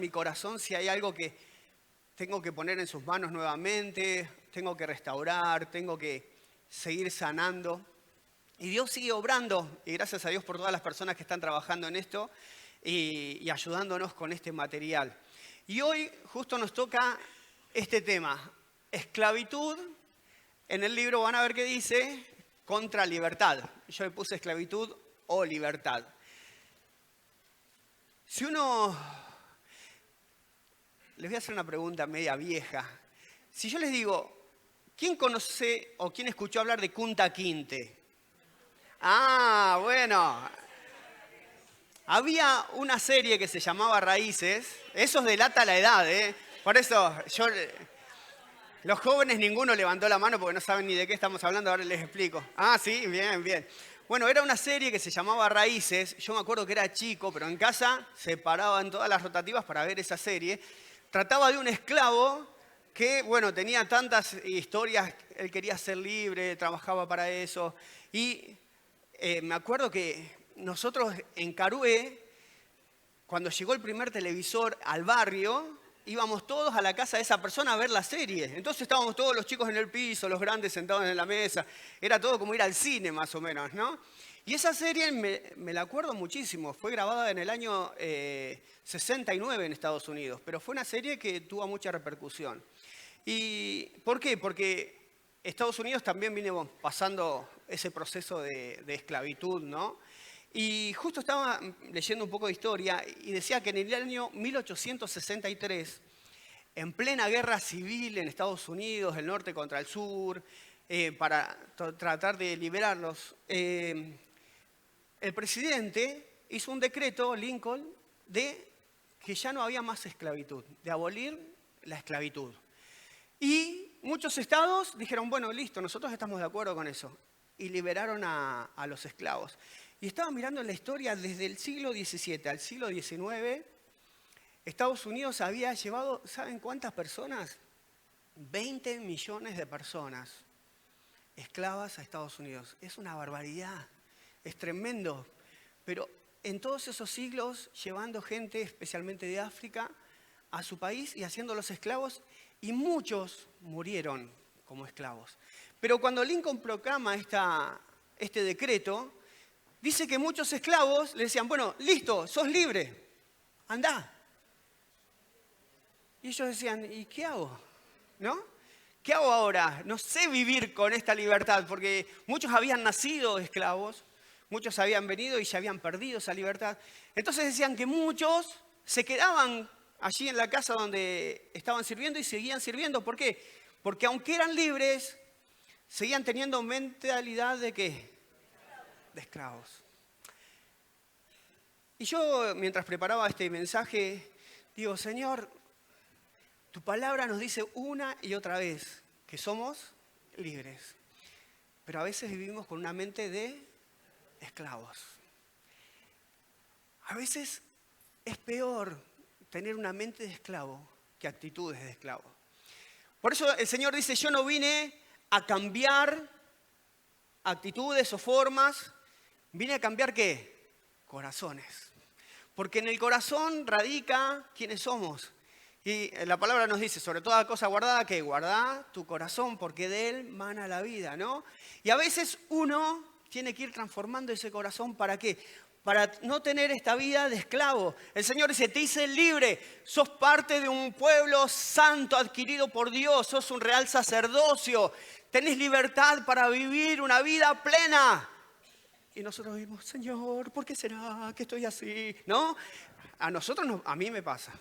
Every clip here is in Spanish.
mi corazón si hay algo que tengo que poner en sus manos nuevamente, tengo que restaurar, tengo que seguir sanando. Y Dios sigue obrando, y gracias a Dios por todas las personas que están trabajando en esto y ayudándonos con este material. Y hoy justo nos toca este tema, esclavitud. En el libro van a ver qué dice, contra libertad. Yo le puse esclavitud o libertad. Si uno... Les voy a hacer una pregunta media vieja. Si yo les digo, ¿quién conoce o quién escuchó hablar de Kunta Kinte? Ah, bueno. Había una serie que se llamaba Raíces. Eso delata la edad, ¿eh? Por eso los jóvenes ninguno levantó la mano porque no saben ni de qué estamos hablando, ahora les explico. Ah, sí, bien, bien. Bueno, era una serie que se llamaba Raíces. Yo me acuerdo que era chico, pero en casa se paraban todas las rotativas para ver esa serie. Trataba de un esclavo que, bueno, tenía tantas historias, él quería ser libre, trabajaba para eso. Y me acuerdo que nosotros en Carué, cuando llegó el primer televisor al barrio, íbamos todos a la casa de esa persona a ver la serie. Entonces estábamos todos los chicos en el piso, los grandes sentados en la mesa. Era todo como ir al cine más o menos, ¿no? Y esa serie me la acuerdo muchísimo. Fue grabada en el año 69 en Estados Unidos, pero fue una serie que tuvo mucha repercusión. ¿Y por qué? Porque Estados Unidos también vino pasando ese proceso de esclavitud, ¿no? Y justo estaba leyendo un poco de historia y decía que en el año 1863, en plena guerra civil en Estados Unidos, el norte contra el sur, para tratar de liberarlos, el presidente hizo un decreto, Lincoln, de que ya no había más esclavitud, de abolir la esclavitud. Y muchos estados dijeron, bueno, listo, nosotros estamos de acuerdo con eso. Y liberaron a los esclavos. Y estaba mirando la historia desde el siglo XVII al siglo XIX. Estados Unidos había llevado, ¿saben cuántas personas? 20 millones de personas esclavas a Estados Unidos. Es una barbaridad, es tremendo. Pero en todos esos siglos, llevando gente, especialmente de África, a su país y haciéndolos esclavos, y muchos murieron como esclavos. Pero cuando Lincoln proclama este decreto, dice que muchos esclavos le decían, bueno, listo, sos libre, andá. Y ellos decían, ¿y qué hago? ¿No? ¿Qué hago ahora? No sé vivir con esta libertad, porque muchos habían nacido esclavos, muchos habían venido y ya habían perdido esa libertad. Entonces decían que muchos se quedaban allí en la casa donde estaban sirviendo y seguían sirviendo. ¿Por qué? Porque aunque eran libres, seguían teniendo mentalidad de ¿qué? De esclavos. Y yo, mientras preparaba este mensaje, digo, Señor, tu palabra nos dice una y otra vez que somos libres. Pero a veces vivimos con una mente de esclavos. A veces es peor tener una mente de esclavo que actitudes de esclavo. Por eso el Señor dice, yo no vine a cambiar actitudes o formas, vine a cambiar ¿qué? Corazones. Porque en el corazón radica quiénes somos. Y la palabra nos dice, sobre toda cosa guardada, que guardá tu corazón, porque de él mana la vida, ¿no? Y a veces uno tiene que ir transformando ese corazón, ¿para qué? Para no tener esta vida de esclavo. El Señor dice, te hice libre, sos parte de un pueblo santo adquirido por Dios, sos un real sacerdocio, tenés libertad para vivir una vida plena. Y nosotros decimos, Señor, ¿por qué será que estoy así? ¿No? A mí me pasa.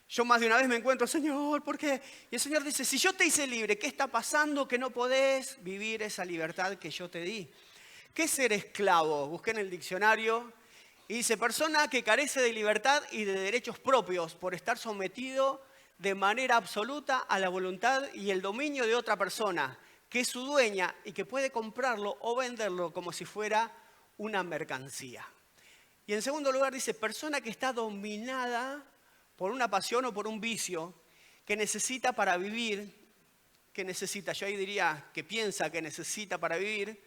Yo más de una vez me encuentro, Señor, ¿por qué? Y el Señor dice, si yo te hice libre, ¿qué está pasando que no podés vivir esa libertad que yo te di? ¿Qué es ser esclavo? Busqué en el diccionario y dice, persona que carece de libertad y de derechos propios por estar sometido de manera absoluta a la voluntad y el dominio de otra persona, que es su dueña y que puede comprarlo o venderlo como si fuera una mercancía. Y en segundo lugar dice, persona que está dominada por una pasión o por un vicio, que necesita para vivir, que necesita, yo ahí diría que piensa que necesita para vivir,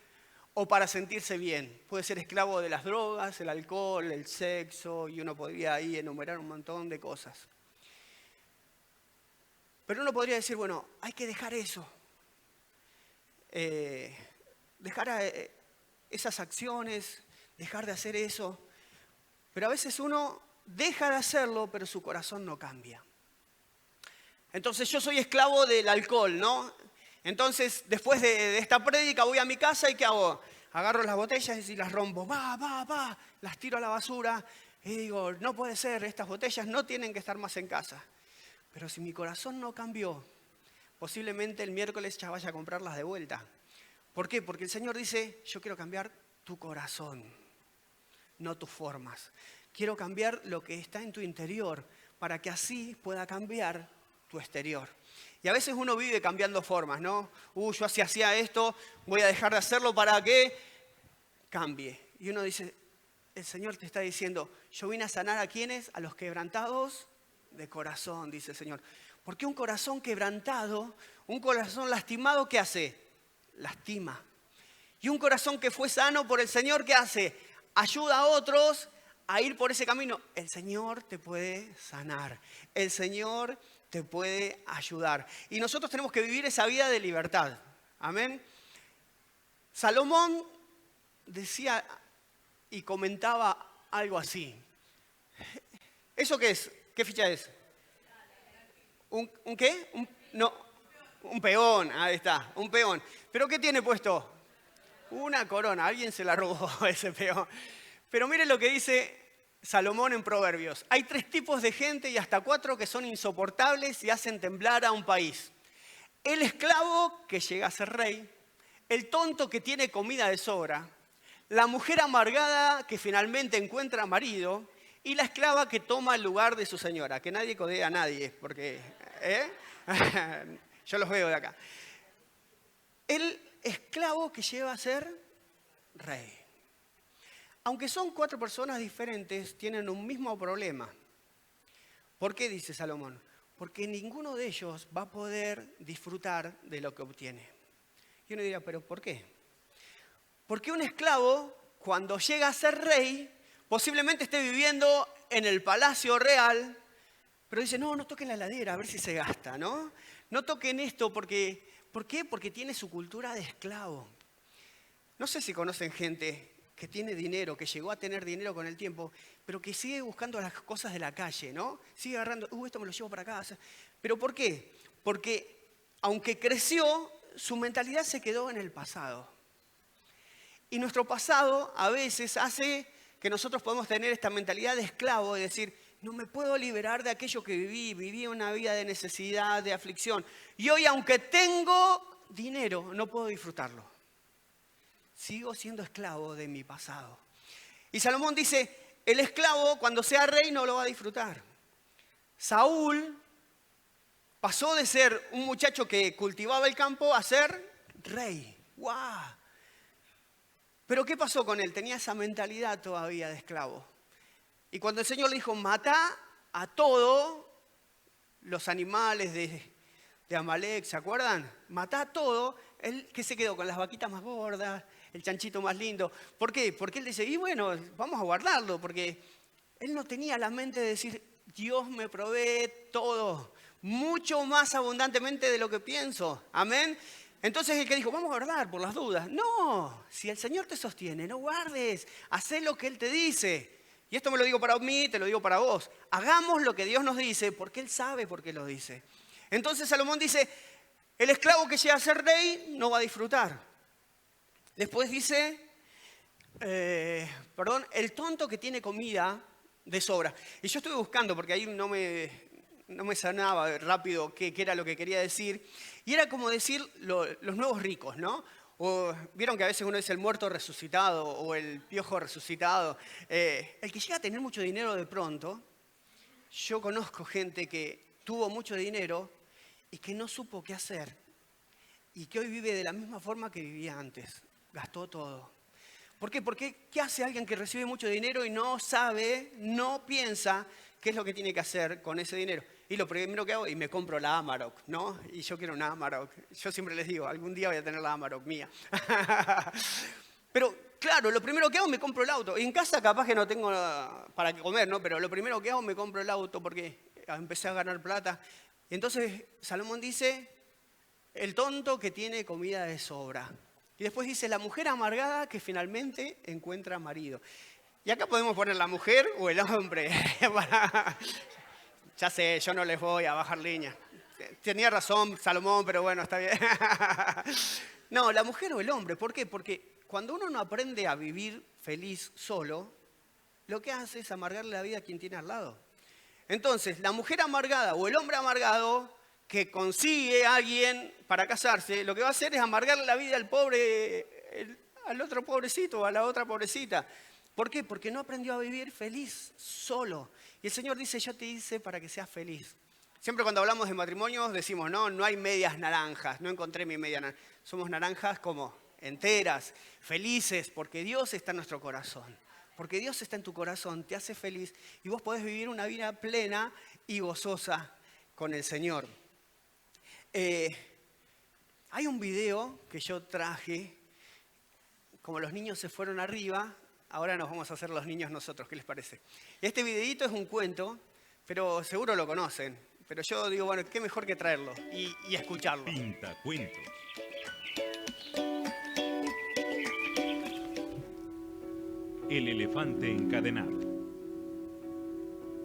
o para sentirse bien. Puede ser esclavo de las drogas, el alcohol, el sexo, y uno podría ahí enumerar un montón de cosas. Pero uno podría decir, bueno, hay que dejar eso. Dejar esas acciones, dejar de hacer eso. Pero a veces uno deja de hacerlo, pero su corazón no cambia. Entonces yo soy esclavo del alcohol, ¿no? Entonces después de esta prédica voy a mi casa y ¿qué hago? Agarro las botellas y las rompo, las tiro a la basura y digo, no puede ser, estas botellas no tienen que estar más en casa. Pero si mi corazón no cambió, posiblemente el miércoles ya vaya a comprarlas de vuelta. ¿Por qué? Porque el Señor dice, yo quiero cambiar tu corazón, no tus formas. Quiero cambiar lo que está en tu interior para que así pueda cambiar tu exterior. Y a veces uno vive cambiando formas, ¿no? Yo así hacía esto, voy a dejar de hacerlo para que cambie. Y uno dice, el Señor te está diciendo, yo vine a sanar a quienes, a los quebrantados de corazón, dice el Señor. Porque un corazón quebrantado, un corazón lastimado, ¿qué hace? Lastima. Y un corazón que fue sano por el Señor, ¿qué hace? Ayuda a otros a ir por ese camino. El Señor te puede sanar. El Señor te puede ayudar. Y nosotros tenemos que vivir esa vida de libertad. Amén. Salomón decía y comentaba algo así. ¿Eso qué es? ¿Qué ficha es? ¿Un qué? Un peón. Ahí está, un peón. ¿Pero qué tiene puesto? Una corona. Alguien se la robó ese peón. Pero miren lo que dice Salomón en Proverbios. Hay 3 tipos de gente y hasta 4 que son insoportables y hacen temblar a un país. El esclavo que llega a ser rey, el tonto que tiene comida de sobra, la mujer amargada que finalmente encuentra marido y la esclava que toma el lugar de su señora. Que nadie codea a nadie, porque yo los veo de acá. El esclavo que llega a ser rey. Aunque son 4 personas diferentes, tienen un mismo problema. ¿Por qué dice Salomón? Porque ninguno de ellos va a poder disfrutar de lo que obtiene. Y uno dirá, ¿pero por qué? Porque un esclavo, cuando llega a ser rey, posiblemente esté viviendo en el palacio real, pero dice, no toquen la heladera, a ver si se gasta, ¿no? No toquen esto porque... ¿Por qué? Porque tiene su cultura de esclavo. No sé si conocen gente que tiene dinero, que llegó a tener dinero con el tiempo, pero que sigue buscando las cosas de la calle, ¿no? Sigue agarrando, esto me lo llevo para casa. ¿Pero por qué? Porque aunque creció, su mentalidad se quedó en el pasado. Y nuestro pasado a veces hace que nosotros podamos tener esta mentalidad de esclavo, de decir, no me puedo liberar de aquello que viví una vida de necesidad, de aflicción. Y hoy, aunque tengo dinero, no puedo disfrutarlo. Sigo siendo esclavo de mi pasado. Y Salomón dice, el esclavo cuando sea rey no lo va a disfrutar. Saúl pasó de ser un muchacho que cultivaba el campo a ser rey. ¡Guau! Pero ¿qué pasó con él? Tenía esa mentalidad todavía de esclavo. Y cuando el Señor le dijo, mata a todos los animales de Amalek, ¿se acuerdan? Mata a todo, él que se quedó con las vaquitas más gordas, el chanchito más lindo. ¿Por qué? Porque él dice, y bueno, vamos a guardarlo, porque él no tenía la mente de decir, Dios me provee todo, mucho más abundantemente de lo que pienso. Amén. Entonces el que dijo, vamos a guardar por las dudas. No, si el Señor te sostiene, no guardes, haz lo que Él te dice. Y esto me lo digo para mí, te lo digo para vos. Hagamos lo que Dios nos dice, porque Él sabe por qué lo dice. Entonces Salomón dice, el esclavo que llega a ser rey no va a disfrutar. Después dice, el tonto que tiene comida de sobra. Y yo estuve buscando, porque ahí no me sanaba rápido qué era lo que quería decir. Y era como decir los nuevos ricos, ¿no? O, vieron que a veces uno dice el muerto resucitado o el piojo resucitado. El que llega a tener mucho dinero de pronto, yo conozco gente que tuvo mucho dinero y que no supo qué hacer. Y que hoy vive de la misma forma que vivía antes. Gastó todo. ¿Por qué? Porque ¿qué hace alguien que recibe mucho dinero y no sabe, no piensa qué es lo que tiene que hacer con ese dinero? Y lo primero que hago, y me compro la Amarok, ¿no? Y yo quiero una Amarok. Yo siempre les digo, algún día voy a tener la Amarok mía. Pero claro, lo primero que hago, me compro el auto. Y en casa capaz que no tengo para comer, ¿no? Pero lo primero que hago, me compro el auto porque empecé a ganar plata. Y entonces Salomón dice, el tonto que tiene comida de sobra. Y después dice, la mujer amargada que finalmente encuentra marido. Y acá podemos poner la mujer o el hombre. Ya sé, yo no les voy a bajar línea. Tenía razón Salomón, pero bueno, está bien. No, la mujer o el hombre. ¿Por qué? Porque cuando uno no aprende a vivir feliz solo, lo que hace es amargarle la vida a quien tiene al lado. Entonces, la mujer amargada o el hombre amargado que consigue a alguien para casarse, lo que va a hacer es amargarle la vida al pobre, al otro pobrecito, a la otra pobrecita. ¿Por qué? Porque no aprendió a vivir feliz solo. Y el Señor dice, yo te hice para que seas feliz. Siempre cuando hablamos de matrimonios decimos, no hay medias naranjas, no encontré mi media naranja. Somos naranjas como enteras, felices, porque Dios está en nuestro corazón. Porque Dios está en tu corazón, te hace feliz y vos podés vivir una vida plena y gozosa con el Señor. Hay un video que yo traje, como los niños se fueron arriba, ahora nos vamos a hacer los niños nosotros, ¿qué les parece? Este videíto es un cuento, pero seguro lo conocen. Pero yo digo, bueno, qué mejor que traerlo y escucharlo. Pintacuentos. El elefante encadenado.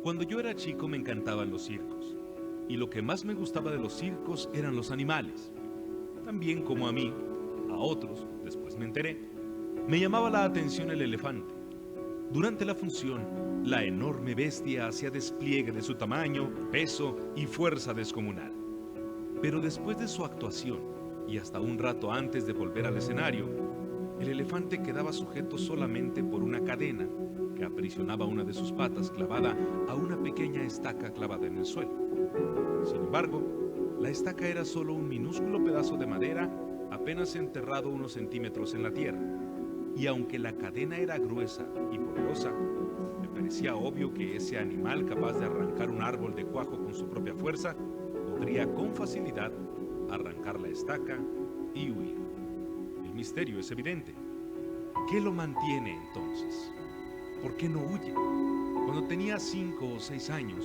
Cuando yo era chico me encantaban los circos. Y lo que más me gustaba de los circos eran los animales. También como a mí, a otros, después me enteré, me llamaba la atención el elefante. Durante la función, la enorme bestia hacía despliegue de su tamaño, peso y fuerza descomunal. Pero después de su actuación, y hasta un rato antes de volver al escenario, el elefante quedaba sujeto solamente por una cadena que aprisionaba una de sus patas clavada a una pequeña estaca clavada en el suelo. Sin embargo, la estaca era solo un minúsculo pedazo de madera apenas enterrado unos centímetros en la tierra. Y aunque la cadena era gruesa y poderosa, me parecía obvio que ese animal capaz de arrancar un árbol de cuajo con su propia fuerza podría con facilidad arrancar la estaca y huir. El misterio es evidente. ¿Qué lo mantiene entonces? ¿Por qué no huye? Cuando tenía 5 o 6 años,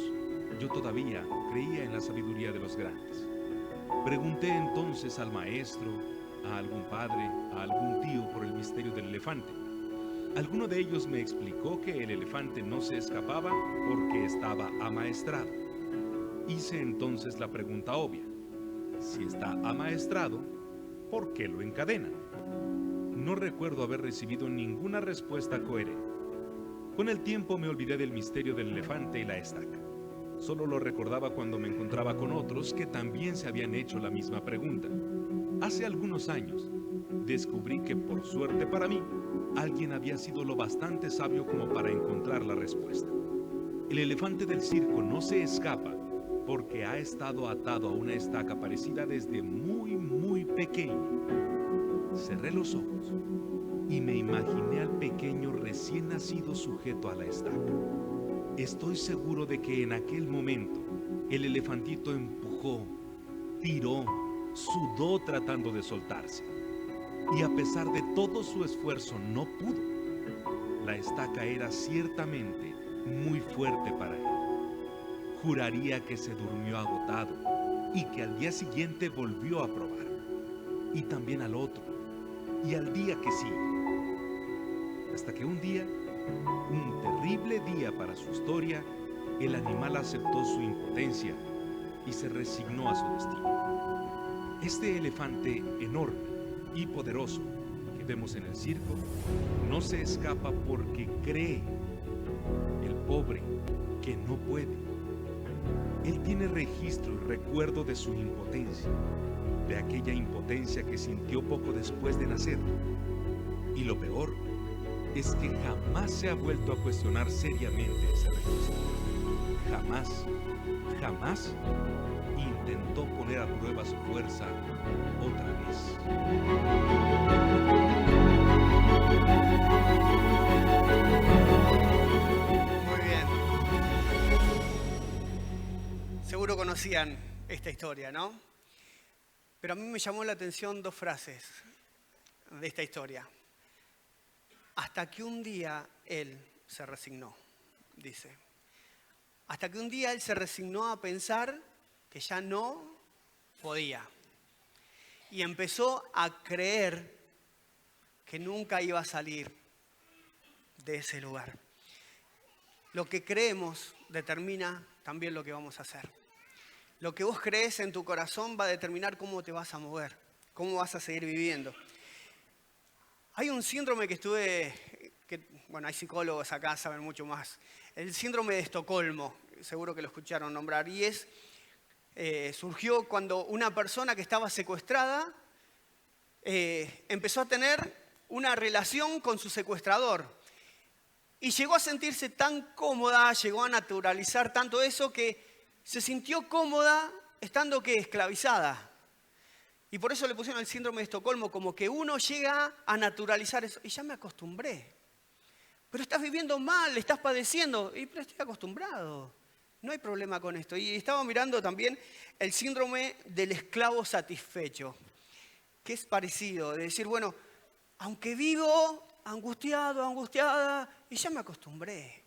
yo todavía creía en la sabiduría de los grandes. Pregunté entonces al maestro, a algún padre, a algún tío por el misterio del elefante. Alguno de ellos me explicó que el elefante no se escapaba porque estaba amaestrado. Hice entonces la pregunta obvia. Si está amaestrado, ¿por qué lo encadenan? No recuerdo haber recibido ninguna respuesta coherente. Con el tiempo me olvidé del misterio del elefante y la estaca. Solo lo recordaba cuando me encontraba con otros que también se habían hecho la misma pregunta. Hace algunos años, descubrí que, por suerte para mí, alguien había sido lo bastante sabio como para encontrar la respuesta. El elefante del circo no se escapa porque ha estado atado a una estaca parecida desde muy pequeño. Cerré los ojos y me imaginé al pequeño recién nacido sujeto a la estaca. Estoy seguro de que en aquel momento el elefantito empujó, tiró, sudó tratando de soltarse. Y a pesar de todo su esfuerzo no pudo. La estaca era ciertamente muy fuerte para él. Juraría que se durmió agotado y que al día siguiente volvió a probar. Y también al otro. Y al día que sigue. Hasta que un día, un terrible día para su historia, el animal aceptó su impotencia y se resignó a su destino. Este elefante enorme y poderoso que vemos en el circo no se escapa porque cree, el pobre que no puede. Él tiene registro y recuerdo de su impotencia, de aquella impotencia que sintió poco después de nacer. Y lo peor es que jamás se ha vuelto a cuestionar seriamente ese registro. Jamás intentó poner a prueba su fuerza otra vez. Muy bien. Seguro conocían esta historia, ¿no? Pero a mí me llamó la atención dos frases de esta historia. Hasta que un día él se resignó, dice. Hasta que un día él se resignó a pensar que ya no podía. Y empezó a creer que nunca iba a salir de ese lugar. Lo que creemos determina también lo que vamos a hacer. Lo que vos crees en tu corazón va a determinar cómo te vas a mover, cómo vas a seguir viviendo. Hay un síndrome bueno, hay psicólogos acá, saben mucho más. El síndrome de Estocolmo, seguro que lo escucharon nombrar, y surgió cuando una persona que estaba secuestrada empezó a tener una relación con su secuestrador. Y llegó a sentirse tan cómoda, llegó a naturalizar tanto eso que se sintió cómoda estando esclavizada. Y por eso le pusieron el síndrome de Estocolmo, como que uno llega a naturalizar eso. Y ya me acostumbré. Pero estás viviendo mal, estás padeciendo. Pero estoy acostumbrado. No hay problema con esto. Y estaba mirando también el síndrome del esclavo satisfecho, que es parecido. De decir, bueno, aunque vivo angustiado, angustiada, y ya me acostumbré.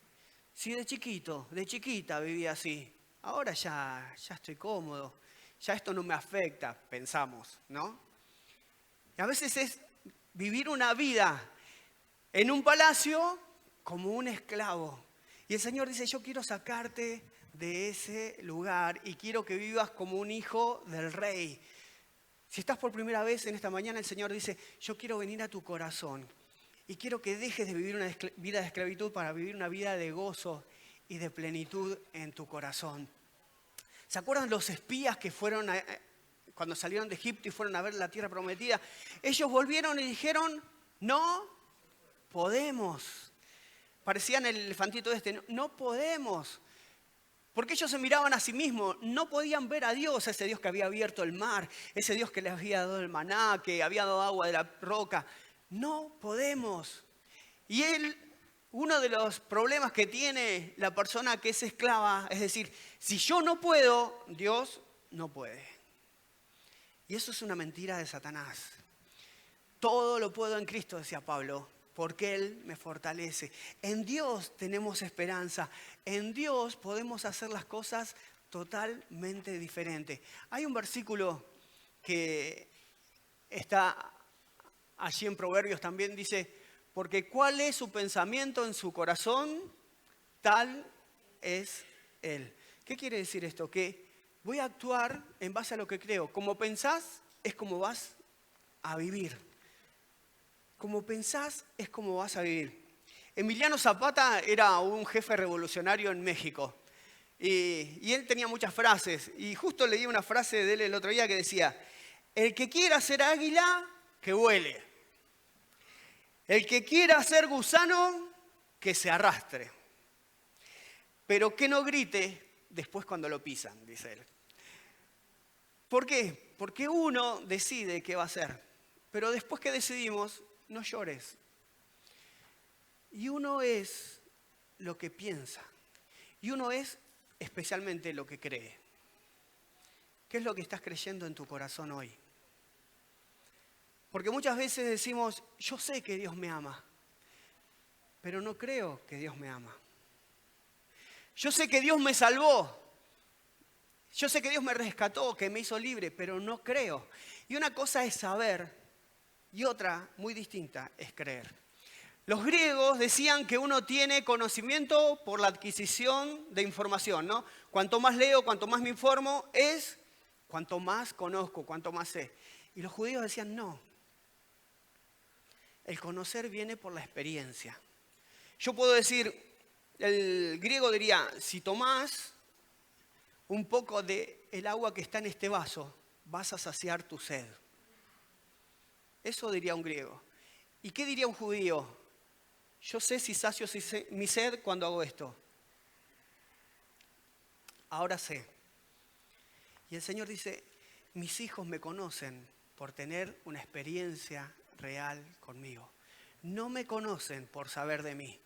Si de chiquita vivía así, ahora ya estoy cómodo, ya esto no me afecta, pensamos, ¿no? Y a veces es vivir una vida en un palacio como un esclavo. Y el Señor dice, yo quiero sacarte de ese lugar y quiero que vivas como un hijo del rey. Si estás por primera vez en esta mañana, el Señor dice, yo quiero venir a tu corazón. Y quiero que dejes de vivir una vida de esclavitud para vivir una vida de gozo y de plenitud en tu corazón. ¿Se acuerdan los espías que fueron cuando salieron de Egipto y fueron a ver la tierra prometida? Ellos volvieron y dijeron, no podemos. Parecían el elefantito no podemos. Porque ellos se miraban a sí mismos, no podían ver a Dios, ese Dios que había abierto el mar, ese Dios que les había dado el maná, que había dado agua de la roca. No podemos. Y uno de los problemas que tiene la persona que es esclava, es decir, si yo no puedo, Dios no puede. Y eso es una mentira de Satanás. Todo lo puedo en Cristo, decía Pablo, porque Él me fortalece. En Dios tenemos esperanza. En Dios podemos hacer las cosas totalmente diferentes. Hay un versículo que está allí en Proverbios también, dice, porque cuál es su pensamiento en su corazón, tal es Él. ¿Qué quiere decir esto? Que voy a actuar en base a lo que creo. Como pensás, es como vas a vivir. Como pensás, es como vas a vivir. Emiliano Zapata era un jefe revolucionario en México. Y él tenía muchas frases. Y justo leí una frase de él el otro día que decía, el que quiera ser águila, que vuele. El que quiera ser gusano, que se arrastre. Pero que no grite después cuando lo pisan, dice él. ¿Por qué? Porque uno decide qué va a hacer. Pero después que decidimos, no llores. Y uno es lo que piensa. Y uno es especialmente lo que cree. ¿Qué es lo que estás creyendo en tu corazón hoy? Porque muchas veces decimos, yo sé que Dios me ama, pero no creo que Dios me ama. Yo sé que Dios me salvó, yo sé que Dios me rescató, que me hizo libre, pero no creo. Y una cosa es saber y otra, muy distinta, es creer. Los griegos decían que uno tiene conocimiento por la adquisición de información, ¿no? Cuanto más leo, cuanto más me informo, cuanto más conozco, cuanto más sé. Y los judíos decían, no. El conocer viene por la experiencia. Yo puedo decir, el griego diría, si tomás un poco del agua que está en este vaso, vas a saciar tu sed. Eso diría un griego. ¿Y qué diría un judío? Yo sé si sacio mi sed cuando hago esto. Ahora sé. Y el Señor dice, mis hijos me conocen por tener una experiencia real conmigo. No me conocen por saber de mí,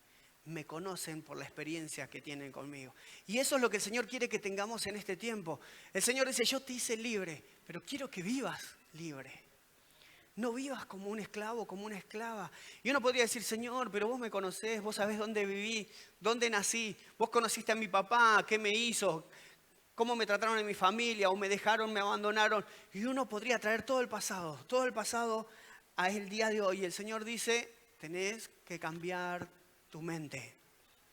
me conocen por la experiencia que tienen conmigo. Y eso es lo que el Señor quiere que tengamos en este tiempo. El Señor dice, yo te hice libre, pero quiero que vivas libre. No vivas como un esclavo, como una esclava. Y uno podría decir, Señor, pero vos me conocés, vos sabés dónde viví, dónde nací, vos conociste a mi papá, qué me hizo, cómo me trataron en mi familia, o me dejaron, me abandonaron. Y uno podría traer todo el pasado a el día de hoy. Y el Señor dice, tenés que cambiar tu mente.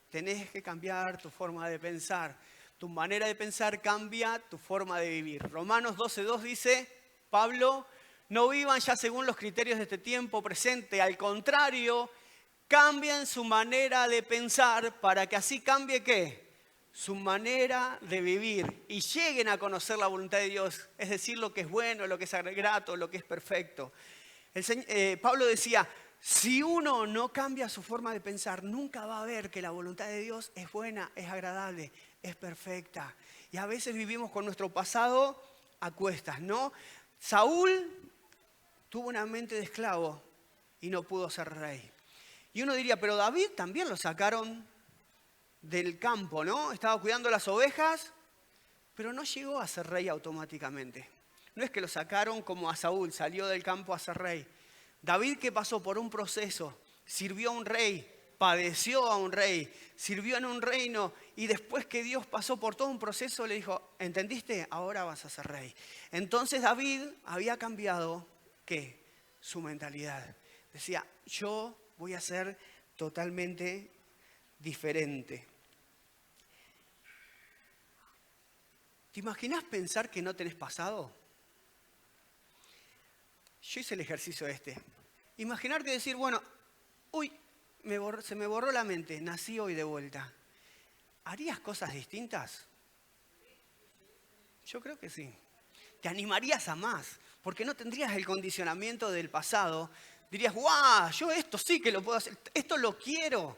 Tenés que cambiar tu forma de pensar. Tu manera de pensar cambia tu forma de vivir. Romanos 12:2 dice, Pablo, no vivan ya según los criterios de este tiempo presente. Al contrario, cambien su manera de pensar para que así cambie ¿qué? Su manera de vivir. Y lleguen a conocer la voluntad de Dios. Es decir, lo que es bueno, lo que es grato, lo que es perfecto. Pablo decía, si uno no cambia su forma de pensar, nunca va a ver que la voluntad de Dios es buena, es agradable, es perfecta. Y a veces vivimos con nuestro pasado a cuestas, ¿no? Saúl tuvo una mente de esclavo y no pudo ser rey. Y uno diría, pero David también lo sacaron del campo, ¿no? Estaba cuidando las ovejas, pero no llegó a ser rey automáticamente. No es que lo sacaron como a Saúl, salió del campo a ser rey. David, que pasó por un proceso, sirvió a un rey, padeció a un rey, sirvió en un reino y después que Dios pasó por todo un proceso le dijo, ¿entendiste? Ahora vas a ser rey. Entonces David había cambiado, ¿qué? Su mentalidad. Decía, yo voy a ser totalmente diferente. ¿Te imaginas pensar que no tenés pasado? Yo hice el ejercicio Imaginar que decir, bueno, uy, se me borró la mente, nací hoy de vuelta. ¿Harías cosas distintas? Yo creo que sí. Te animarías a más, porque no tendrías el condicionamiento del pasado. Dirías, ¡guau! Yo esto sí que lo puedo hacer, esto lo quiero.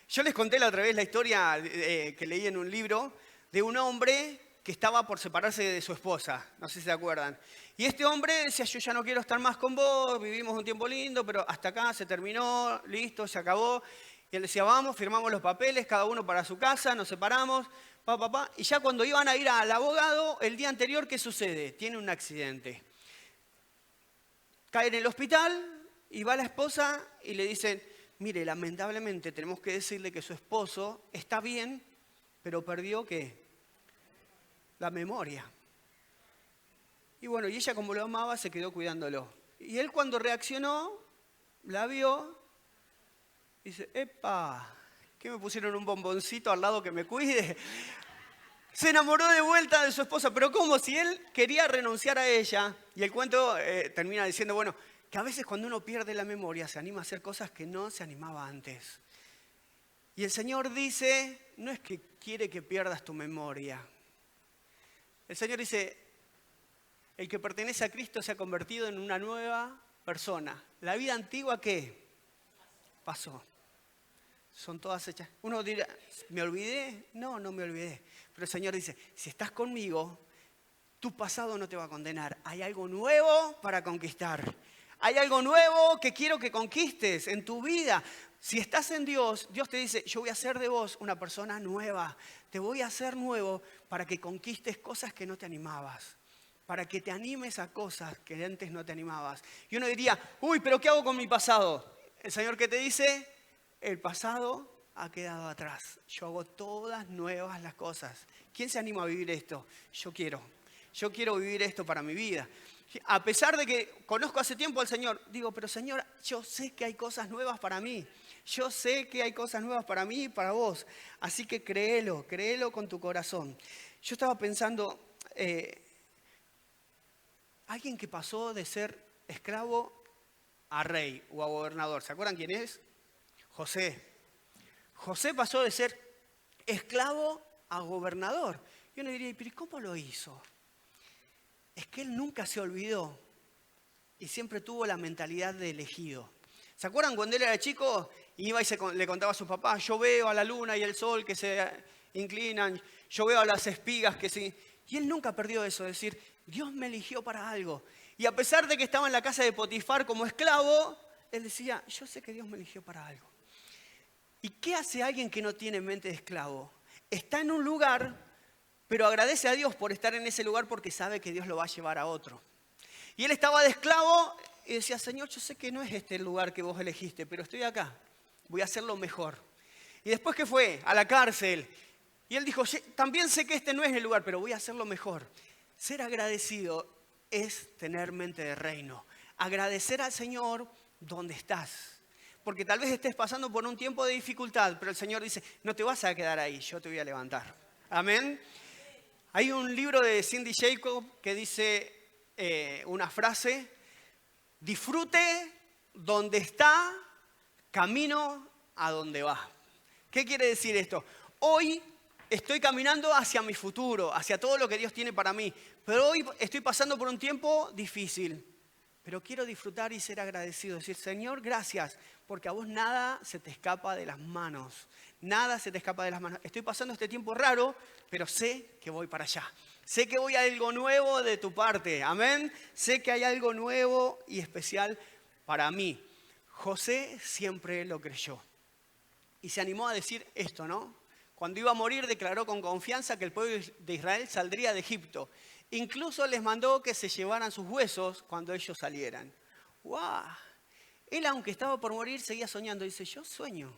Yo les conté la otra vez la historia que leí en un libro de un hombre que estaba por separarse de su esposa, no sé si se acuerdan. Y este hombre decía, yo ya no quiero estar más con vos, vivimos un tiempo lindo, pero hasta acá se terminó, listo, se acabó. Y él decía, vamos, firmamos los papeles, cada uno para su casa, nos separamos, Y ya cuando iban a ir al abogado, el día anterior, ¿qué sucede? Tiene un accidente. Cae en el hospital y va la esposa y le dicen, mire, lamentablemente tenemos que decirle que su esposo está bien, pero perdió, ¿qué? La memoria. Y bueno, y ella como lo amaba se quedó cuidándolo. Y él cuando reaccionó, la vio, y dice, ¡epa! ¿Qué me pusieron un bomboncito al lado que me cuide? Se enamoró de vuelta de su esposa, pero ¿cómo? Si él quería renunciar a ella. Y el cuento termina diciendo, bueno, que a veces cuando uno pierde la memoria se anima a hacer cosas que no se animaba antes. Y el Señor dice, no es que quiere que pierdas tu memoria. El Señor dice, el que pertenece a Cristo se ha convertido en una nueva persona. La vida antigua, ¿qué? Pasó. Son todas hechas. Uno dirá, ¿me olvidé? No, no me olvidé. Pero el Señor dice, si estás conmigo, tu pasado no te va a condenar. Hay algo nuevo para conquistar. Hay algo nuevo que quiero que conquistes en tu vida. Si estás en Dios, Dios te dice, yo voy a hacer de vos una persona nueva. Te voy a hacer nuevo para que conquistes cosas que no te animabas. Para que te animes a cosas que antes no te animabas. Y uno diría, uy, pero ¿qué hago con mi pasado? El Señor que te dice, el pasado ha quedado atrás. Yo hago todas nuevas las cosas. ¿Quién se anima a vivir esto? Yo quiero vivir esto para mi vida. A pesar de que conozco hace tiempo al Señor, digo, pero Señor, yo sé que hay cosas nuevas para mí. Yo sé que hay cosas nuevas para mí y para vos. Así que créelo con tu corazón. Yo estaba pensando, alguien que pasó de ser esclavo a rey o a gobernador. ¿Se acuerdan quién es? José. José pasó de ser esclavo a gobernador. Y uno diría, ¿pero cómo lo hizo? Es que él nunca se olvidó y siempre tuvo la mentalidad de elegido. ¿Se acuerdan cuando él era chico? Iba y le contaba a su papá, yo veo a la luna y el sol que se inclinan, yo veo a las espigas que se... Y él nunca perdió eso, es decir, Dios me eligió para algo. Y a pesar de que estaba en la casa de Potifar como esclavo, él decía, yo sé que Dios me eligió para algo. ¿Y qué hace alguien que no tiene mente de esclavo? Está en un lugar, pero agradece a Dios por estar en ese lugar porque sabe que Dios lo va a llevar a otro. Y él estaba de esclavo y decía, Señor, yo sé que no es este el lugar que vos elegiste, pero estoy acá, voy a hacerlo mejor. Y después, ¿qué fue? A la cárcel. Y él dijo, también sé que este no es el lugar, pero voy a hacerlo mejor. Ser agradecido es tener mente de reino. Agradecer al Señor donde estás. Porque tal vez estés pasando por un tiempo de dificultad, pero el Señor dice, no te vas a quedar ahí, yo te voy a levantar. Amén. Hay un libro de Cindy Jacob que dice una frase, disfrute donde está, camino a donde va. ¿Qué quiere decir esto? Hoy estoy caminando hacia mi futuro, hacia todo lo que Dios tiene para mí, pero hoy estoy pasando por un tiempo difícil. Pero quiero disfrutar y ser agradecido, decir, Señor, gracias, porque a vos nada se te escapa de las manos. Nada se te escapa de las manos. Estoy pasando este tiempo raro, pero sé que voy para allá. Sé que voy a algo nuevo de tu parte. Amén. Sé que hay algo nuevo y especial para mí. José siempre lo creyó. Y se animó a decir esto, ¿no? Cuando iba a morir declaró con confianza que el pueblo de Israel saldría de Egipto. Incluso les mandó que se llevaran sus huesos cuando ellos salieran. ¡Wow! Él, aunque estaba por morir, seguía soñando. Dice, yo sueño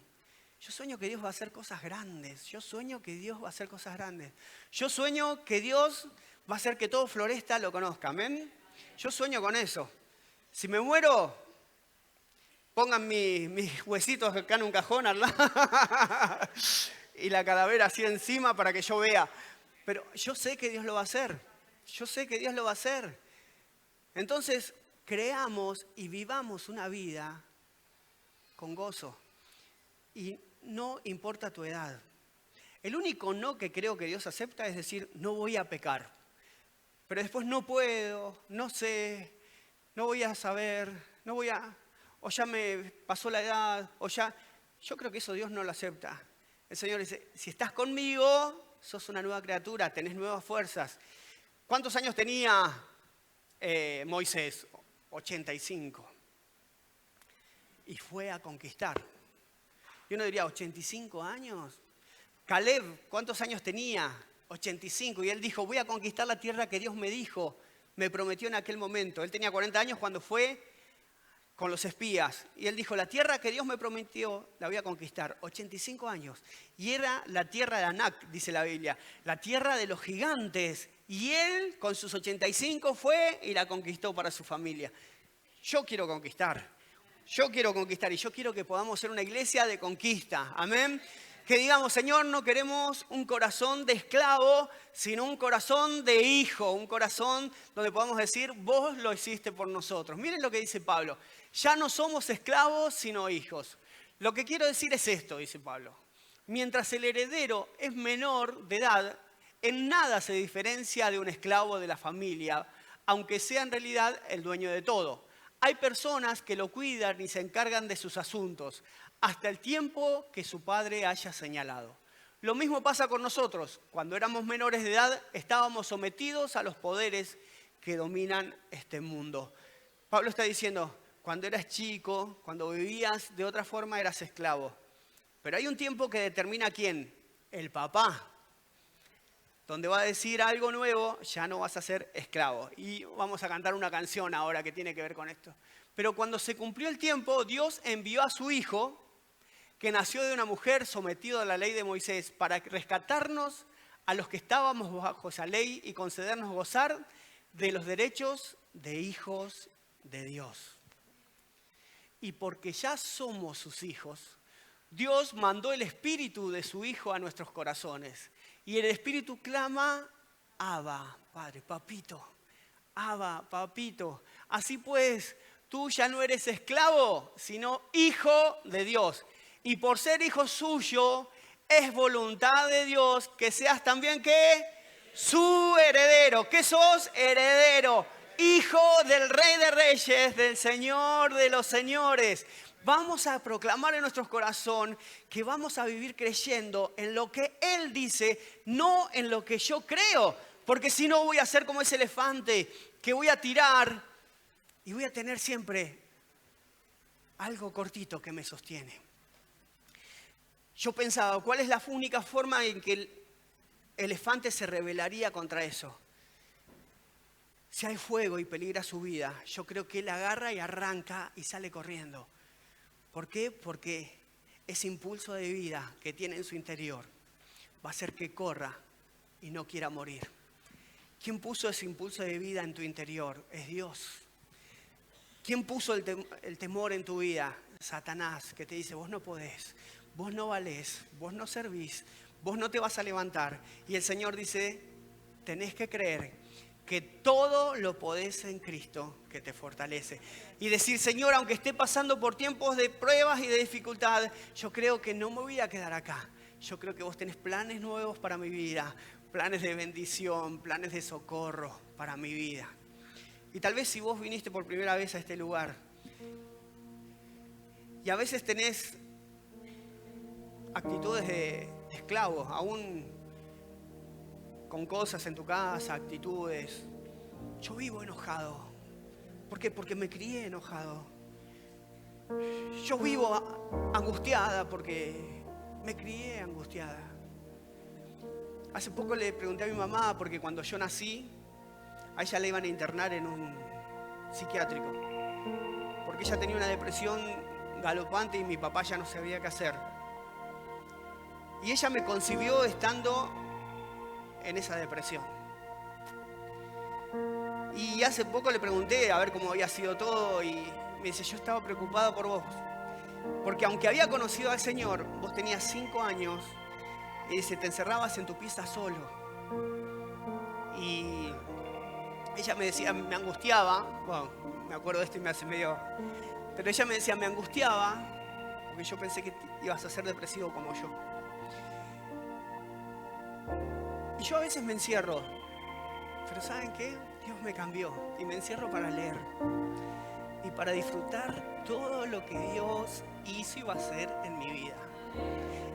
que Dios va a hacer cosas grandes. Yo sueño que Dios va a hacer cosas grandes. Yo sueño que Dios va a hacer que todo Floresta lo conozca. ¿Amén? Yo sueño con eso. Si me muero, pongan mis huesitos acá en un cajón al lado y la calavera así encima para que yo vea. Pero yo sé que Dios lo va a hacer. Yo sé que Dios lo va a hacer. Entonces, creamos y vivamos una vida con gozo. Y no importa tu edad. El único no que creo que Dios acepta es decir, no voy a pecar. Pero después no puedo, no sé, no voy a saber, no voy a... O ya me pasó la edad, o ya... Yo creo que eso Dios no lo acepta. El Señor dice, si estás conmigo, sos una nueva criatura, tenés nuevas fuerzas. ¿Cuántos años tenía Moisés? 85. Y fue a conquistar. Y uno diría, ¿85 años? Caleb, ¿cuántos años tenía? 85. Y él dijo, voy a conquistar la tierra que Dios me dijo, me prometió en aquel momento. Él tenía 40 años cuando fue con los espías. Y él dijo, la tierra que Dios me prometió la voy a conquistar. 85 años. Y era la tierra de Anac, dice la Biblia. La tierra de los gigantes. Y él, con sus 85, fue y la conquistó para su familia. Yo quiero conquistar. Yo quiero conquistar. Y yo quiero que podamos ser una iglesia de conquista. Amén. Que digamos, Señor, no queremos un corazón de esclavo, sino un corazón de hijo. Un corazón donde podamos decir, vos lo hiciste por nosotros. Miren lo que dice Pablo. Ya no somos esclavos, sino hijos. Lo que quiero decir es esto, dice Pablo. Mientras el heredero es menor de edad, en nada se diferencia de un esclavo de la familia, aunque sea en realidad el dueño de todo. Hay personas que lo cuidan y se encargan de sus asuntos, hasta el tiempo que su padre haya señalado. Lo mismo pasa con nosotros. Cuando éramos menores de edad, estábamos sometidos a los poderes que dominan este mundo. Pablo está diciendo, cuando eras chico, cuando vivías de otra forma, eras esclavo. Pero hay un tiempo que determina quién, el papá. Donde va a decir algo nuevo, ya no vas a ser esclavo. Y vamos a cantar una canción ahora que tiene que ver con esto. Pero cuando se cumplió el tiempo, Dios envió a su hijo, que nació de una mujer sometido a la ley de Moisés, para rescatarnos a los que estábamos bajo esa ley y concedernos gozar de los derechos de hijos de Dios. Y porque ya somos sus hijos, Dios mandó el espíritu de su Hijo a nuestros corazones. Y el espíritu clama, Abba, Padre, papito, Abba, papito. Así pues, tú ya no eres esclavo, sino hijo de Dios. Y por ser hijo suyo, es voluntad de Dios que seas también, ¿qué? Su heredero. ¿Qué sos? Heredero. Hijo del Rey de Reyes, del Señor de los Señores. Vamos a proclamar en nuestro corazón que vamos a vivir creyendo en lo que Él dice, no en lo que yo creo. Porque si no voy a ser como ese elefante que voy a tirar y voy a tener siempre algo cortito que me sostiene. Yo pensaba, ¿cuál es la única forma en que el elefante se rebelaría contra eso? Si hay fuego y peligra su vida, yo creo que él agarra y arranca y sale corriendo. ¿Por qué? Porque ese impulso de vida que tiene en su interior va a hacer que corra y no quiera morir. ¿Quién puso ese impulso de vida en tu interior? Es Dios. ¿Quién puso el temor en tu vida? Satanás, que te dice, vos no podés, vos no valés, vos no servís, vos no te vas a levantar. Y el Señor dice, tenés que creer que todo lo podés en Cristo que te fortalece. Y decir, Señor, aunque esté pasando por tiempos de pruebas y de dificultad, yo creo que no me voy a quedar acá. Yo creo que vos tenés planes nuevos para mi vida, planes de bendición, planes de socorro para mi vida. Y tal vez si vos viniste por primera vez a este lugar y a veces tenés actitudes de esclavo, aún con cosas en tu casa, actitudes. Yo vivo enojado. ¿Por qué? Porque me crié enojado. Yo vivo angustiada porque me crié angustiada. Hace poco le pregunté a mi mamá, porque cuando yo nací, a ella le iban a internar en un psiquiátrico. Porque ella tenía una depresión galopante y mi papá ya no sabía qué hacer. Y ella me concibió estando en esa depresión. Y hace poco le pregunté a ver cómo había sido todo y me dice, yo estaba preocupado por vos. Porque aunque había conocido al Señor, vos tenías 5 años y dice, te encerrabas en tu pieza solo. Y ella me decía, me angustiaba, bueno, me acuerdo de esto y me hace medio... Pero ella me decía, me angustiaba porque yo pensé que ibas a ser depresivo como yo. Y yo a veces me encierro, pero ¿saben qué? Dios me cambió y me encierro para leer y para disfrutar todo lo que Dios hizo y va a hacer en mi vida.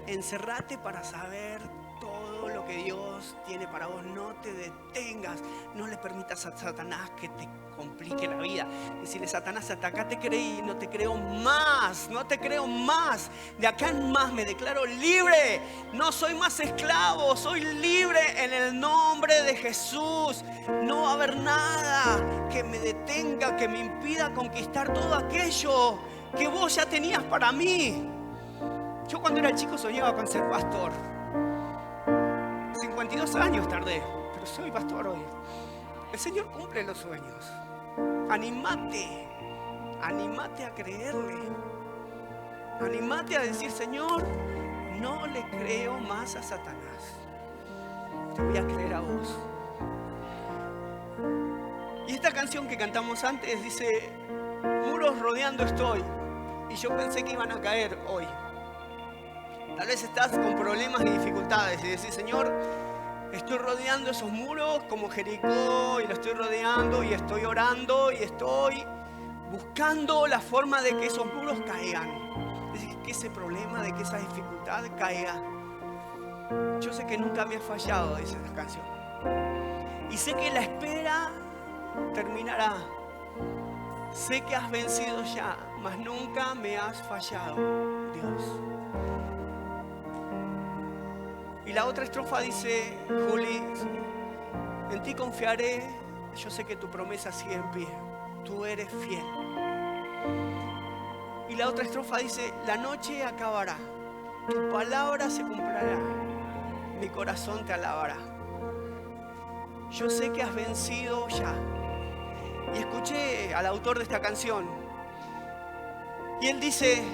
Encerrate para saber todo lo que Dios tiene para vos. No te detengas, no le permitas a Satanás que te complique la vida. Decirle, Satanás, hasta acá te creí, no te creo más, no te creo más. De acá en más me declaro libre. No soy más esclavo, soy libre en el nombre de Jesús. No va a haber nada que me detenga, que me impida conquistar todo aquello que vos ya tenías para mí. Yo cuando era chico soñaba con ser pastor. 52 años tardé, pero soy pastor hoy. El Señor cumple los sueños. Anímate, anímate a creerle. Anímate a decir, Señor, no le creo más a Satanás. Te voy a creer a vos. Y esta canción que cantamos antes dice, muros rodeando estoy. Y yo pensé que iban a caer hoy. Tal vez estás con problemas y dificultades y decís, Señor, estoy rodeando esos muros como Jericó y lo estoy rodeando y estoy orando y estoy buscando la forma de que esos muros caigan. Es decir, que ese problema, de que esa dificultad caiga. Yo sé que nunca me has fallado, dice la canción. Y sé que la espera terminará. Sé que has vencido ya, mas nunca me has fallado, Dios. Y la otra estrofa dice, Juli, en ti confiaré, yo sé que tu promesa sigue en pie, tú eres fiel. Y la otra estrofa dice, la noche acabará, tu palabra se cumplirá, mi corazón te alabará. Yo sé que has vencido ya. Y escuché al autor de esta canción, y él dice,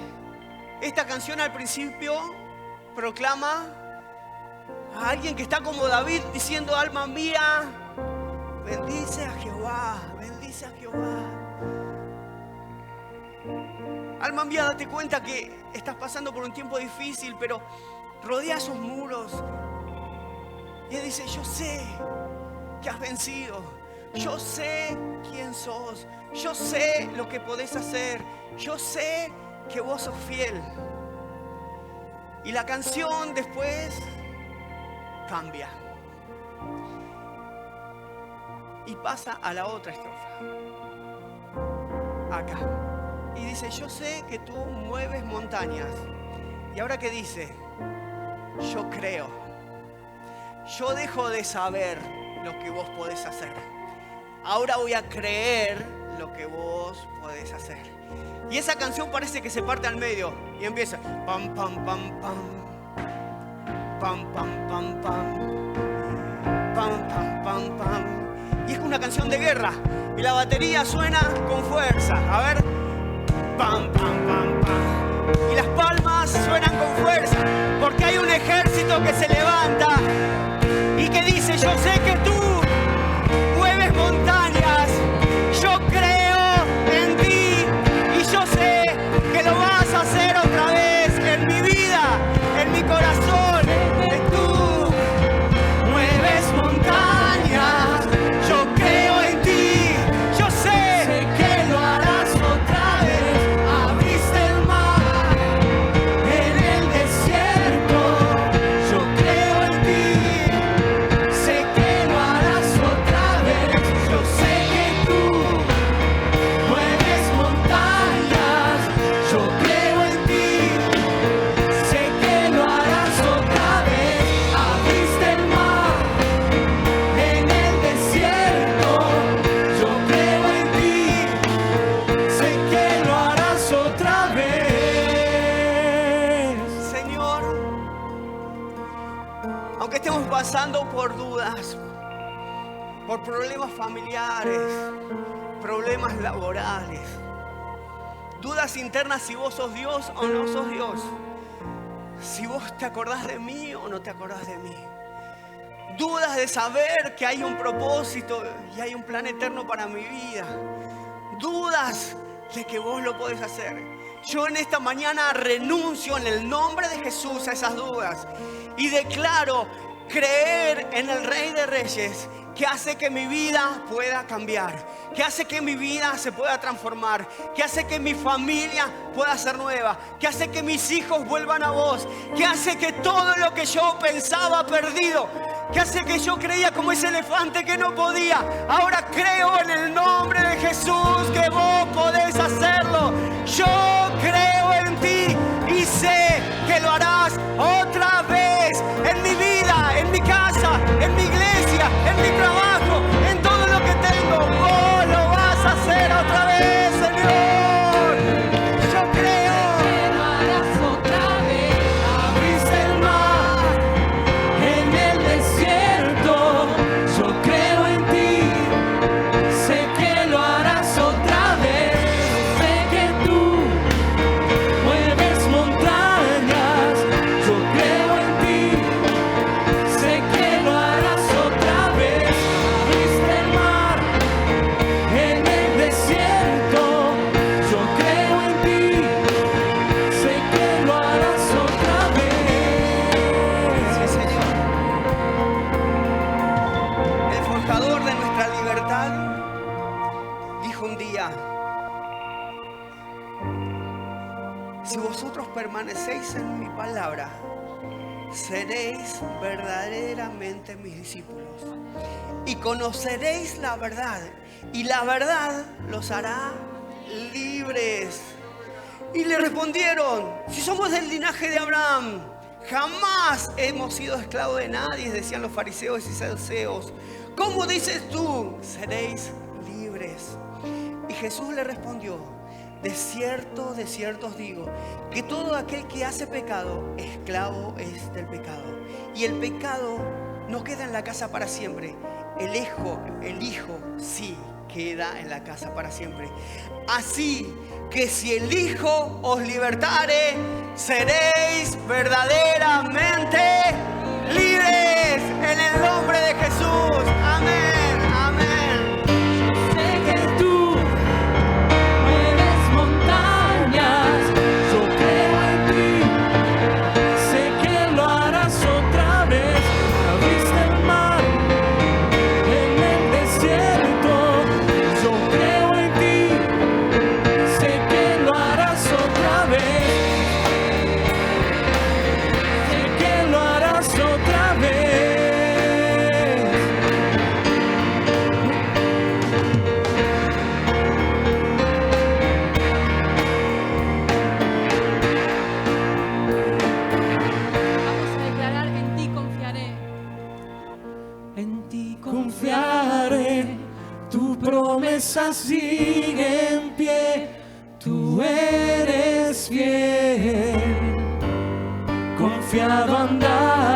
esta canción al principio proclama a alguien que está como David diciendo, alma mía, bendice a Jehová, bendice a Jehová. Alma mía, date cuenta que estás pasando por un tiempo difícil, pero rodea esos muros. Y él dice, yo sé que has vencido, yo sé quién sos, yo sé lo que podés hacer, yo sé que vos sos fiel. Y la canción después cambia y pasa a la otra estrofa, acá, y dice, yo sé que tú mueves montañas. Y ahora que dice, yo creo, yo dejo de saber lo que vos podés hacer, ahora voy a creer lo que vos podés hacer. Y esa canción parece que se parte al medio y empieza pam pam pam pam Pam, pam, pam, pam. Pam, pam, pam, pam. Y es una canción de guerra. Y la batería suena con fuerza. A ver. Pam, pam, pam, pam. Y las palmas suenan con fuerza. Porque hay un ejército que se levanta y que dice: yo sé que tú mueves montañas. Yo creo en ti. Y yo sé que lo vas a hacer otra vez en mi vida, en mi corazón. Que tú mueves montañas. Yo creo en ti. Yo sé que lo harás otra vez. Abriste el mar en el desierto. Yo creo en ti. Sé que lo harás otra vez. Yo sé que tú mueves montañas. Yo creo en ti. Sé que lo harás otra vez. Abriste el mar en el desierto. Yo creo en ti. Sé que lo harás otra vez. Señor, aunque estemos pasando por dudas, por problemas familiares, problemas laborales, dudas internas si vos sos Dios o no sos Dios, si vos te acordás de mí o no te acordás de mí, dudas de saber que hay un propósito y hay un plan eterno para mi vida, dudas de que vos lo podés hacer. Yo en esta mañana renuncio en el nombre de Jesús a esas dudas y declaro creer en el Rey de Reyes, que hace que mi vida pueda cambiar, que hace que mi vida se pueda transformar, que hace que mi familia pueda ser nueva, que hace que mis hijos vuelvan a vos, que hace que todo lo que yo pensaba perdido, que hace que yo creía como ese elefante que no podía, ahora creo en el nombre de Jesús que vos podés hacerlo. Yo creo en ti y sé que lo harás otra vez en mi vida, en mi casa, en mi iglesia, en mi trabajo, en todo lo que tengo. Vos lo vas a hacer otra vez, Señor. Yo creo que lo harás otra vez. Abriste el mar en el desierto. Yo creo en ti. Sé que lo harás otra vez. Yo sé que tú mueves montañas. Yo creo en ti. Sé que lo harás otra vez. Abriste el mar en el desierto. Yo creo en ti. Sé que lo harás otra vez. Sí, Señor. El forjador de nuestra libertad dijo un día: si vosotros permanecéis en mi palabra, seréis verdaderamente mis discípulos y conoceréis la verdad, y la verdad los hará libres. Y le respondieron: si somos del linaje de Abraham, jamás hemos sido esclavos de nadie, decían los fariseos y saduceos. ¿Cómo dices tú, seréis libres? Y Jesús le respondió: de cierto os digo, que todo aquel que hace pecado, esclavo es del pecado. Y el pecado no queda en la casa para siempre. El Hijo sí queda en la casa para siempre. Así que si el Hijo os libertare, seréis verdaderamente libres. En el nombre de Jesús. Amén, amén. Sé que tú mueves montañas. Yo creo en ti. Sé que lo harás otra vez. Abriste el mar en el desierto. Yo creo en ti. Sé que lo harás otra vez. Sé que lo harás otra vez. Vamos a declarar: en ti confiaré. En ti confiaré, tu promesa sigue en pie, tú eres fiel, confiado andar.